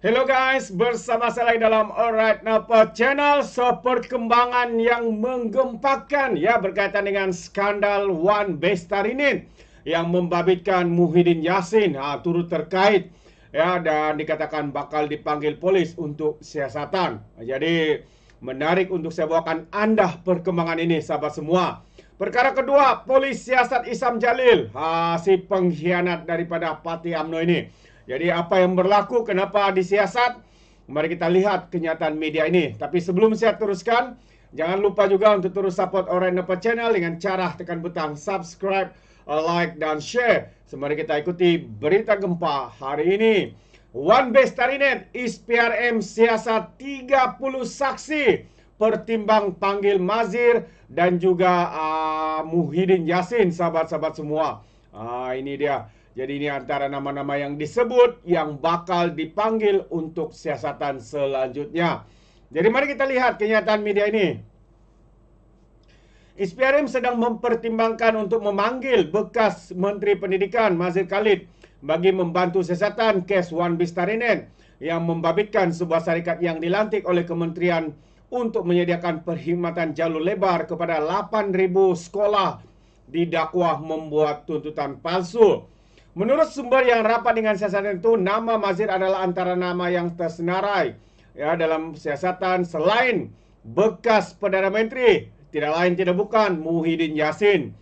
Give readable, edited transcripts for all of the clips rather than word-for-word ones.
Hello guys, bersama saya lagi dalam Alright Napa Channel. Perkembangan yang menggempakan ya berkaitan dengan skandal Wan Bestarinen yang membabitkan Muhyiddin Yassin turut terkait ya dan dikatakan bakal dipanggil polis untuk siasatan. Jadi menarik untuk saya bawakan Anda perkembangan ini sahabat semua. Perkara kedua, polis siasat Isam Jalil, si pengkhianat daripada Parti UMNO ini. Jadi apa yang berlaku, kenapa disiasat? Mari kita lihat kenyataan media ini. Tapi sebelum saya teruskan, jangan lupa juga untuk terus support Alright Napa Channel dengan cara tekan butang subscribe, like dan share. Mari kita ikuti berita gempa hari ini. Wan Bestarinen, ISPRM siasat 30 saksi pertimbang panggil Mazir dan juga Muhyiddin Yassin, sahabat-sahabat semua. Ini dia. Jadi ini antara nama-nama yang disebut yang bakal dipanggil untuk siasatan selanjutnya. Jadi mari kita lihat kenyataan media ini. ISPRM sedang mempertimbangkan untuk memanggil bekas Menteri Pendidikan Mazir Khalid bagi membantu siasatan kes Wan Bestarinen yang membabitkan sebuah syarikat yang dilantik oleh kementerian untuk menyediakan perkhidmatan jalur lebar kepada 8.000 sekolah didakwa membuat tuntutan palsu. Menurut sumber yang rapat dengan siasatan itu, nama Mazir adalah antara nama yang tersenarai ya dalam siasatan selain bekas Perdana Menteri, tidak lain tidak bukan Muhyiddin Yassin.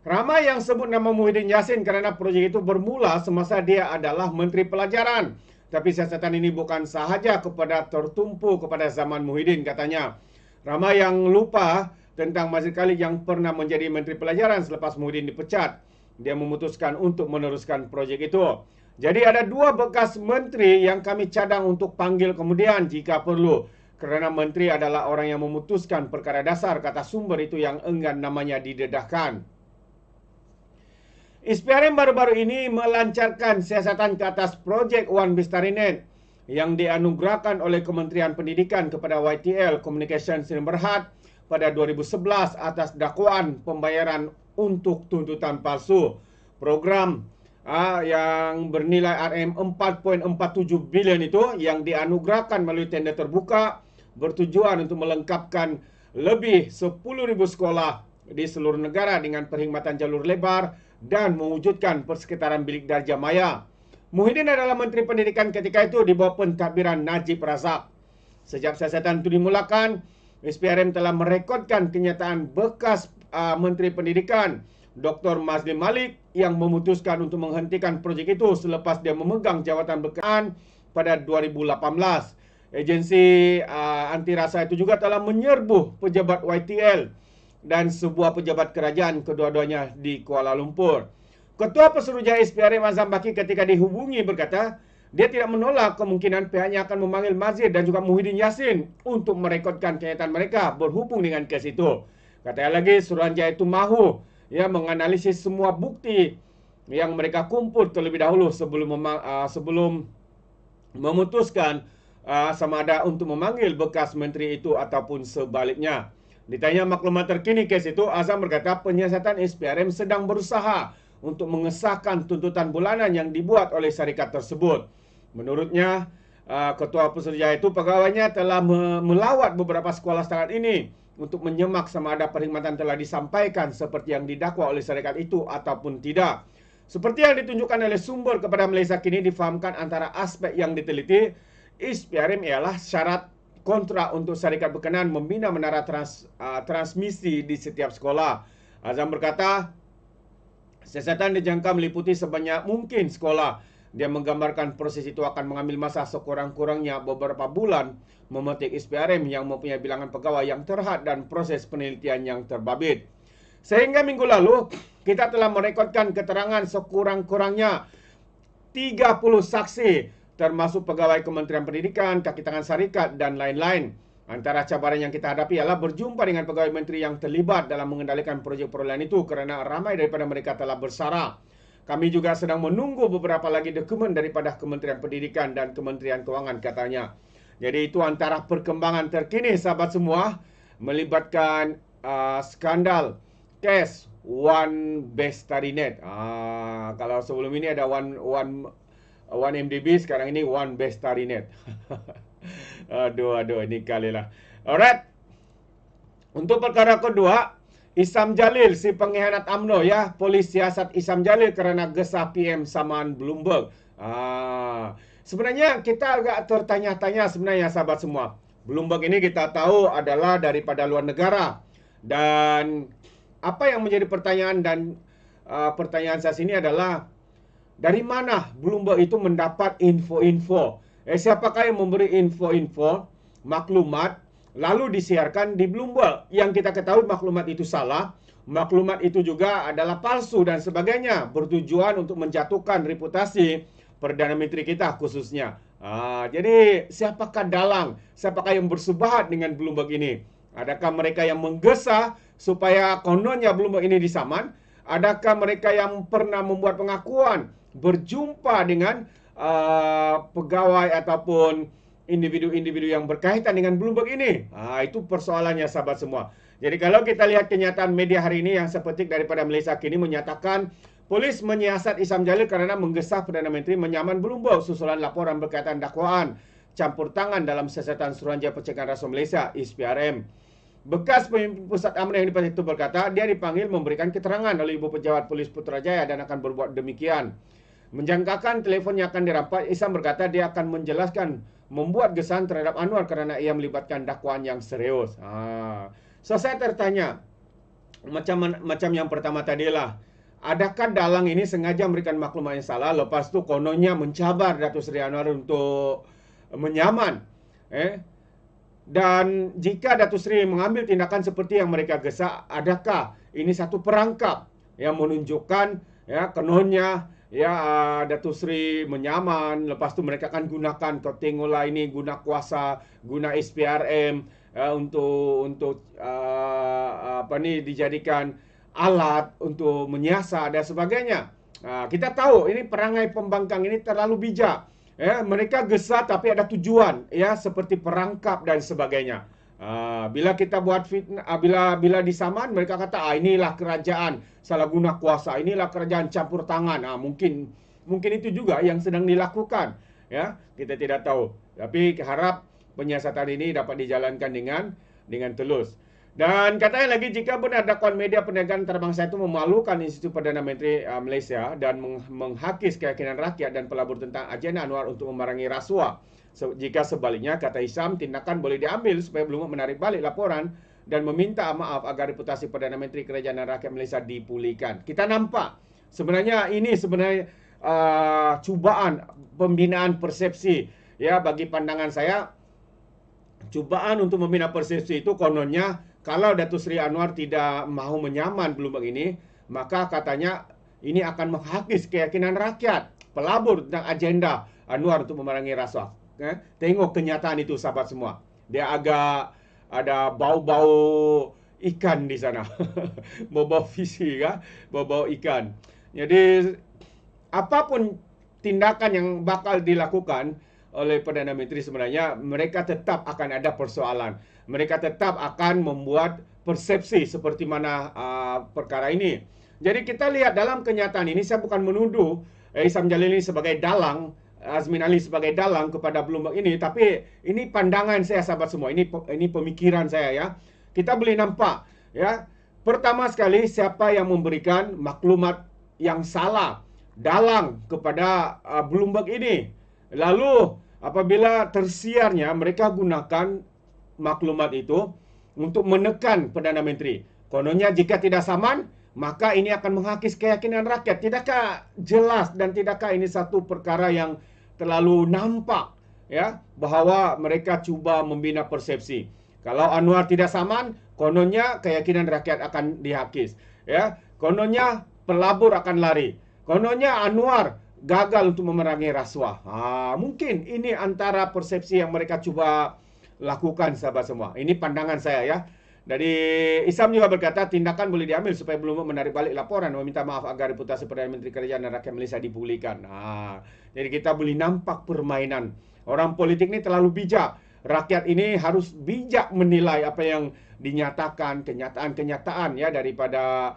Ramai yang sebut nama Muhyiddin Yassin kerana projek itu bermula semasa dia adalah Menteri Pelajaran. Tapi siasatan ini bukan sahaja tertumpu kepada zaman Muhyiddin, katanya. Ramai yang lupa tentang Mazir Khalid yang pernah menjadi Menteri Pelajaran selepas Muhyiddin dipecat. Dia memutuskan untuk meneruskan projek itu. Jadi ada dua bekas menteri yang kami cadang untuk panggil kemudian jika perlu. Kerana menteri adalah orang yang memutuskan perkara dasar, kata sumber itu yang enggan namanya didedahkan. ISPRM baru-baru ini melancarkan siasatan ke atas projek Wan Bestarinen yang dianugerahkan oleh Kementerian Pendidikan kepada YTL Communications Sdn Bhd pada 2011 atas dakwaan pembayaran untuk tuntutan palsu. Program yang bernilai RM4.47 bilion itu yang dianugerahkan melalui tender terbuka bertujuan untuk melengkapkan lebih 10.000 sekolah di seluruh negara dengan perkhidmatan jalur lebar dan mewujudkan persekitaran bilik darjah maya. Muhyiddin adalah Menteri Pendidikan ketika itu di bawah pentadbiran Najib Razak. Sejak siasatan itu dimulakan, ISPRM telah merekodkan kenyataan bekas Menteri Pendidikan Dr. Mazlim Malik yang memutuskan untuk menghentikan projek itu selepas dia memegang jawatan berkenaan pada 2018. Agensi anti rasa itu juga telah menyerbu pejabat YTL dan sebuah pejabat kerajaan kedua-duanya di Kuala Lumpur. Ketua Pesuruhjaya ISPRM Azam Baki ketika dihubungi berkata, dia tidak menolak kemungkinan pihaknya akan memanggil Mazir dan juga Muhyiddin Yassin untuk merekodkan kenyataan mereka berhubung dengan kes itu. Katanya lagi, Suruhanjaya itu mahu menganalisis semua bukti yang mereka kumpul terlebih dahulu sebelum memutuskan sama ada untuk memanggil bekas menteri itu ataupun sebaliknya. Ditanya maklumat terkini kes itu, Azam berkata penyiasatan ISPRM sedang berusaha untuk mengesahkan tuntutan bulanan yang dibuat oleh syarikat tersebut. Menurutnya, Ketua Pesuruhjaya itu pegawainya telah melawat beberapa sekolah setakat ini untuk menyemak sama ada perkhidmatan telah disampaikan seperti yang didakwa oleh syarikat itu ataupun tidak. Seperti yang ditunjukkan oleh sumber kepada Malaysia kini difahamkan antara aspek yang diteliti, ISPRM ialah syarat kontrak untuk syarikat berkenaan membina menara transmisi di setiap sekolah. Azam berkata, siasatan dijangka meliputi sebanyak mungkin sekolah. Dia menggambarkan proses itu akan mengambil masa sekurang-kurangnya beberapa bulan memetik ISPRM yang mempunyai bilangan pegawai yang terhad dan proses penelitian yang terbabit. Sehingga minggu lalu, kita telah merekodkan keterangan sekurang-kurangnya 30 saksi, termasuk pegawai Kementerian Pendidikan, kaki tangan syarikat dan lain-lain. Antara cabaran yang kita hadapi ialah berjumpa dengan pegawai menteri yang terlibat dalam mengendalikan projek perolehan itu kerana ramai daripada mereka telah bersara. Kami juga sedang menunggu beberapa lagi dokumen daripada Kementerian Pendidikan dan Kementerian Kewangan, katanya. Jadi itu antara perkembangan terkini sahabat semua melibatkan skandal kes Wan Bestarinen. Kalau sebelum ini ada Wan One MDB, sekarang ini One Bestarinet. Aduh, ini kali lah. Alright. Untuk perkara kedua, Isam Jalil, si pengkhianat UMNO ya, polis siasat Isam Jalil kerana gesah PM samaan Bloomberg. Sebenarnya kita agak tertanya-tanya sebenarnya sahabat semua. Bloomberg ini kita tahu adalah daripada luar negara. Dan apa yang menjadi pertanyaan dan pertanyaan saya sini adalah dari mana Bloomberg itu mendapat info-info? Siapakah yang memberi info-info, maklumat, lalu disiarkan di Bloomberg? Yang kita ketahui maklumat itu salah, maklumat itu juga adalah palsu dan sebagainya, bertujuan untuk menjatuhkan reputasi Perdana Menteri kita khususnya. Jadi siapakah dalang? Siapakah yang bersubahat dengan Bloomberg ini? Adakah mereka yang menggesa supaya kononnya Bloomberg ini disaman? Adakah mereka yang pernah membuat pengakuan berjumpa dengan pegawai ataupun individu-individu yang berkaitan dengan Bloomberg ini? Itu persoalannya sahabat semua. Jadi kalau kita lihat kenyataan media hari ini yang sepetik daripada Malaysia Kini menyatakan polis menyiasat Isam Jalil kerana menggesa Perdana Menteri menyaman Bloomberg susulan laporan berkaitan dakwaan campur tangan dalam siasatan Suruhanjaya Pencegahan Rasuah Malaysia (SPRM). Bekas pemimpin pusat amanah yang dipanggil itu berkata dia dipanggil memberikan keterangan oleh Ibu Pejabat Polis Putrajaya dan akan berbuat demikian. Menjangkakan telefonnya akan dirampas, Isam berkata dia akan menjelaskan membuat gesan terhadap Anwar kerana ia melibatkan dakwaan yang serius. So saya tertanya, macam yang pertama tadilah, adakah dalang ini sengaja memberikan maklumat yang salah, lepas tu kononnya mencabar Datuk Seri Anwar untuk menyaman? Dan jika Datuk Seri mengambil tindakan seperti yang mereka gesa, adakah ini satu perangkap yang menunjukkan ya kononnya Datuk Seri menyaman, lepas tu mereka akan gunakan, kau tengoklah ini guna kuasa, guna SPRM untuk dijadikan alat untuk menyiasat dan sebagainya. Kita tahu ini perangai pembangkang ini terlalu bijak. Mereka gesa tapi ada tujuan, seperti perangkap dan sebagainya. Bila kita buat fitnah, bila disaman, mereka kata inilah kerajaan salah guna kuasa, inilah kerajaan campur tangan. Mungkin itu juga yang sedang dilakukan. Kita tidak tahu. Tapi harap penyiasatan ini dapat dijalankan dengan telus. Dan katanya lagi, jika benar dakwaan media perniagaan antarabangsa itu memalukan Institut Perdana Menteri Malaysia dan menghakis keyakinan rakyat dan pelabur tentang agenda Anwar untuk memerangi rasuah. Jika sebaliknya, kata Isam, tindakan boleh diambil supaya Bloomberg menarik balik laporan dan meminta maaf agar reputasi Perdana Menteri Kerajaan dan Rakyat Malaysia dipulihkan. Kita nampak sebenarnya ini cubaan pembinaan persepsi. Bagi pandangan saya, cubaan untuk membina persepsi itu kononnya, kalau Datuk Seri Anwar tidak mahu menyaman Bloomberg ini, maka katanya ini akan menghakis keyakinan rakyat, pelabur tentang agenda Anwar untuk memerangi rasuah. Tengok kenyataan itu sahabat semua. Dia agak ada bau-bau ikan di sana. Bau-bau visi, bau-bau ikan. Jadi apapun tindakan yang bakal dilakukan oleh Perdana Menteri, sebenarnya mereka tetap akan ada persoalan. Mereka tetap akan membuat persepsi seperti mana perkara ini. Jadi kita lihat dalam kenyataan ini, saya bukan menuduh Isam Jalil ini sebagai dalang, Azmin Ali sebagai dalang kepada Bloomberg ini, tapi ini pandangan saya sahabat semua. Ini pemikiran saya Kita boleh nampak Pertama sekali, siapa yang memberikan maklumat yang salah, dalang kepada Bloomberg ini. Lalu apabila tersiarnya, mereka gunakan maklumat itu untuk menekan Perdana Menteri. Kononnya jika tidak saman, maka ini akan menghakis keyakinan rakyat. Tidakkah jelas dan tidakkah ini satu perkara yang terlalu nampak bahawa mereka cuba membina persepsi. Kalau Anwar tidak saman, kononnya keyakinan rakyat akan dihakis. Kononnya pelabur akan lari. Kononnya Anwar gagal untuk memerangi rasuah. Mungkin ini antara persepsi yang mereka cuba lakukan sahabat semua. Ini pandangan saya Jadi Isam juga berkata tindakan boleh diambil supaya Bloomberg menarik balik laporan dan meminta maaf agar reputasi Perdana Menteri Kerajaan dan Rakyat Malaysia dipulihkan. Jadi kita boleh nampak permainan. Orang politik ini terlalu bijak. Rakyat ini harus bijak menilai apa yang dinyatakan, kenyataan-kenyataan daripada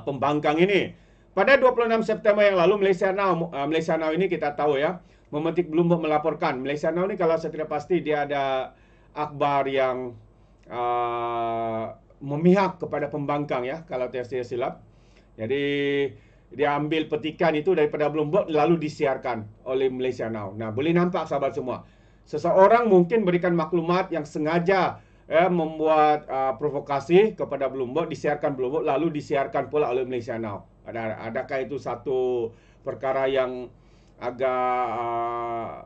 pembangkang ini. Pada 26 September yang lalu, Malaysia Now ini kita tahu ya, memetik Bloomberg melaporkan. Malaysia Now ini kalau saya tidak pasti dia ada akhbar yang memihak kepada pembangkang ya, kalau saya silap. Jadi dia ambil petikan itu daripada Bloomberg lalu disiarkan oleh Malaysia Now. Nah, boleh nampak sahabat semua. Seseorang mungkin berikan maklumat yang sengaja membuat provokasi kepada Bloomberg, disiarkan Bloomberg lalu disiarkan pula oleh Malaysia Now. Adakah itu satu perkara yang agak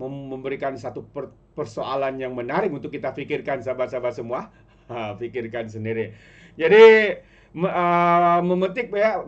memberikan satu persoalan yang menarik untuk kita fikirkan sahabat-sahabat semua. Fikirkan sendiri. Jadi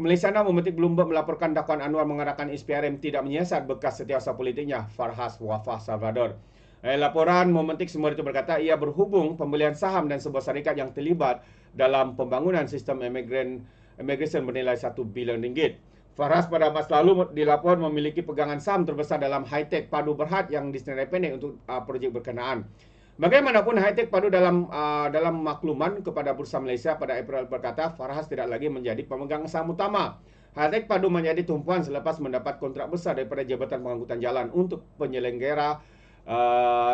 Malaysia Now memetik Bloomberg melaporkan dakwaan Anwar mengarahkan SPRM tidak menyiasat bekas setiausaha politiknya Farhas Wafah Salvador. Laporan memetik semua itu berkata ia berhubung pembelian saham dan sebuah syarikat yang terlibat dalam pembangunan sistem immigration bernilai 1 bilion ringgit. Farhas pada masa lalu dilapor memiliki pegangan saham terbesar dalam Hi-Tech Padu Berhad yang disenarai pendek untuk projek berkenaan. Bagaimanapun, Hi-Tech Padu dalam makluman kepada Bursa Malaysia pada April berkata Farhas tidak lagi menjadi pemegang saham utama. Hi-Tech Padu menjadi tumpuan selepas mendapat kontrak besar daripada Jabatan Pengangkutan Jalan untuk penyelenggara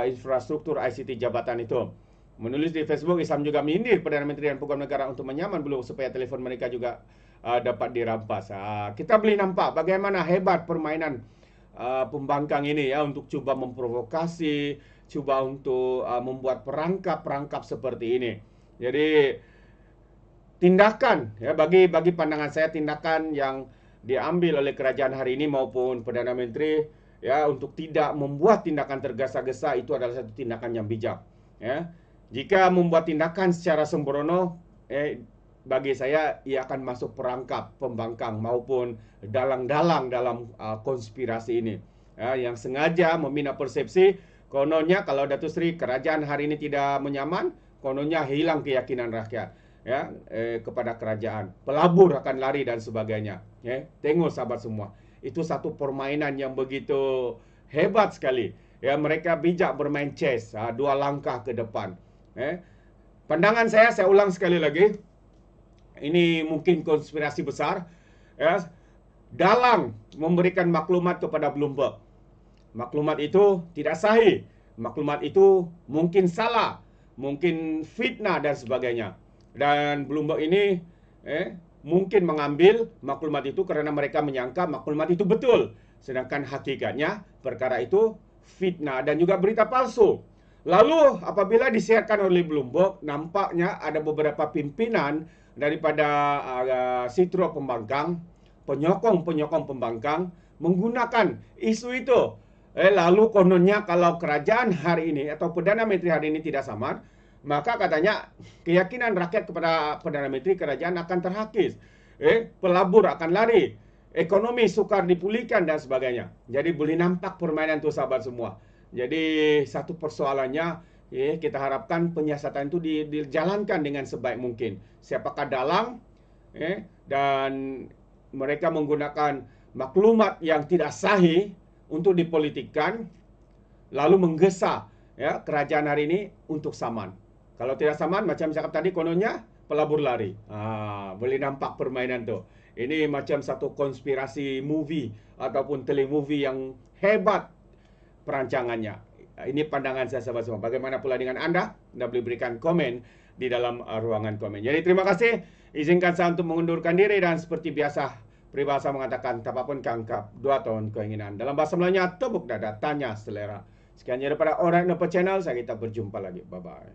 infrastruktur ICT jabatan itu. Menulis di Facebook, Isam juga menyindir Perdana Menteri dan Pegawai Negara untuk menyaman Bloomberg supaya telefon mereka juga dapat dirampas. Kita boleh nampak bagaimana hebat permainan pembangkang ini ya, untuk cuba memprovokasi, cuba untuk membuat perangkap-perangkap seperti ini. Jadi tindakan ya, bagi pandangan saya, tindakan yang diambil oleh kerajaan hari ini maupun Perdana Menteri ya, untuk tidak membuat tindakan tergesa-gesa itu adalah satu tindakan yang bijak ya. Jika membuat tindakan secara sembrono, bagi saya ia akan masuk perangkap pembangkang maupun dalang-dalang dalam konspirasi ini ya, yang sengaja membina persepsi kononnya kalau Datuk Seri kerajaan hari ini tidak menyaman, kononnya hilang keyakinan rakyat ya kepada kerajaan, pelabur akan lari dan sebagainya ya. Tengok sahabat semua, itu satu permainan yang begitu hebat sekali ya. Mereka bijak bermain chess, 2 langkah ke depan. Pandangan saya ulang sekali lagi, ini mungkin konspirasi besar ya. Dalang memberikan maklumat kepada Bloomberg, maklumat itu tidak sahih, maklumat itu mungkin salah, mungkin fitnah dan sebagainya. Dan Bloomberg ini mungkin mengambil maklumat itu kerana mereka menyangka maklumat itu betul, sedangkan hakikatnya perkara itu fitnah dan juga berita palsu. Lalu apabila disiarkan oleh Bloomberg, nampaknya ada beberapa pimpinan daripada sitro pembangkang, penyokong pembangkang menggunakan isu itu. Lalu kononnya kalau kerajaan hari ini atau Perdana Menteri hari ini tidak saman, maka katanya keyakinan rakyat kepada Perdana Menteri kerajaan akan terhakis. Pelabur akan lari, ekonomi sukar dipulihkan dan sebagainya. Jadi boleh nampak permainan itu sahabat semua. Jadi satu persoalannya kita harapkan penyiasatan itu dijalankan dengan sebaik mungkin. Siapakah dalang dan mereka menggunakan maklumat yang tidak sahih untuk dipolitikkan, lalu menggesa ya kerajaan hari ini untuk saman. Kalau tidak saman, macam cakap tadi, kononnya pelabur lari. Boleh nampak permainan tu. Ini macam satu konspirasi movie ataupun telemovie yang hebat perancangannya. Ini pandangan saya sahabat semua. Bagaimana pula dengan anda? Anda boleh berikan komen di dalam ruangan komen. Jadi terima kasih. Izinkan saya untuk mengundurkan diri dan seperti biasa peribahasa mengatakan tapapun kangkap 2 tahun keinginan. Dalam bahasa Melayunya, tepuk dada, tanya selera. Sekian daripada Orang Nopo Channel. Saya kita berjumpa lagi. Bye-bye.